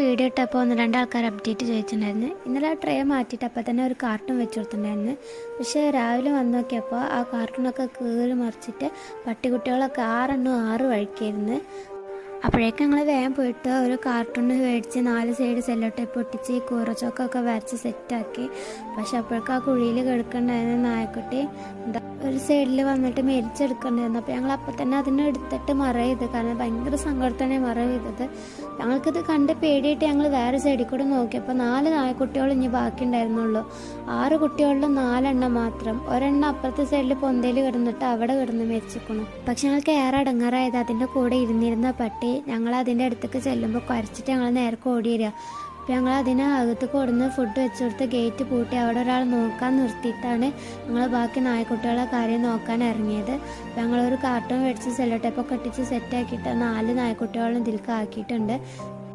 Video ഇട്ടപ്പോൾ 1-2 ആൾക്കാർ update ചോദിച്ചിട്ടുണ്ടായിരുന്നു. ഇന്നലെ ആ ട്രേ മാറ്റിയിട്ട് അപ്പോൾ തന്നെ ഒരു കാർട്ടൂൺ വെച്ച് കൊടുത്തിട്ടുണ്ടായിരുന്നു. പക്ഷേ രാവിലെ വന്ന് നോക്കിയപ്പോൾ ആ കാർട്ടൂണൊക്കെ കീറി മറിച്ചിട്ട് പട്ടിക്കുട്ടികളൊക്കെ 6 വഴിക്കായിരുന്നു. അപ്പോഴേക്കും ഞങ്ങൾ വേഗം പോയിട്ട് ഒരു കാർട്ടൂൺ മേടിച്ച് 4 സൈഡ് സെല്ലോ ടേപ്പ് ഒട്ടിച്ച് കൂറച്ചൊക്കെ വരച്ച് സെറ്റാക്കി. പക്ഷെ അപ്പോഴേക്കും ആ കുഴിയിൽ കിടക്കണ്ടായിരുന്ന നായക്കുട്ടി ഒരു സൈഡിൽ വന്നിട്ട് മെരിച്ചെടുക്കണ്ടായിരുന്നു. അപ്പോൾ ഞങ്ങൾ അപ്പം തന്നെ അതിനെ എടുത്തിട്ട് മറവ് ചെയ്ത്, കാരണം ഭയങ്കര സങ്കടത്തോടെ മറവ് ചെയ്തത്. ഞങ്ങൾക്കിത് കണ്ട് പേടിയായിട്ട് ഞങ്ങൾ വേറെ സൈഡിൽ കൂടെ നോക്കിയപ്പോൾ 4 നായക്കുട്ടികൾ ഇനി ബാക്കി ഉണ്ടായിരുന്നുള്ളൂ. 6 കുട്ടികളിൽ 4 എണ്ണം മാത്രം. ഒരെണ്ണം അപ്പുറത്തെ സൈഡിൽ പൊന്തയിൽ കിടന്നിട്ട് അവിടെ കിടന്ന് മരിച്ചിരിക്കണം. പക്ഷെ ഞങ്ങൾക്ക് ഏറെ അടങ്ങാറായത് അതിൻ്റെ കൂടെ ഇരുന്നിരുന്ന പട്ടി ഞങ്ങൾ അതിൻ്റെ അടുത്തേക്ക് ചെല്ലുമ്പോൾ കുരച്ചിട്ട് ഞങ്ങൾ നേരെ ഓടി വരിക. അപ്പോൾ ഞങ്ങൾ അതിനെ അകത്ത് കൊടുന്ന് ഫുഡ് വെച്ച് കൊടുത്ത് ഗേറ്റ് പൂട്ടി അവിടെ ഒരാൾ നോക്കാൻ നിർത്തിയിട്ടാണ് ഞങ്ങൾ ബാക്കി നായക്കുട്ടികളെ കാര്യം നോക്കാൻ ഇറങ്ങിയത്. അപ്പോൾ ഞങ്ങളൊരു കാർട്ടൂൺ മേടിച്ച് സെല്ലോ ടേപ്പൊക്കെ ഒട്ടിച്ച് സെറ്റാക്കിയിട്ട് 4 നായക്കുട്ടികളും ഇതിലേക്ക് ആക്കിയിട്ടുണ്ട്.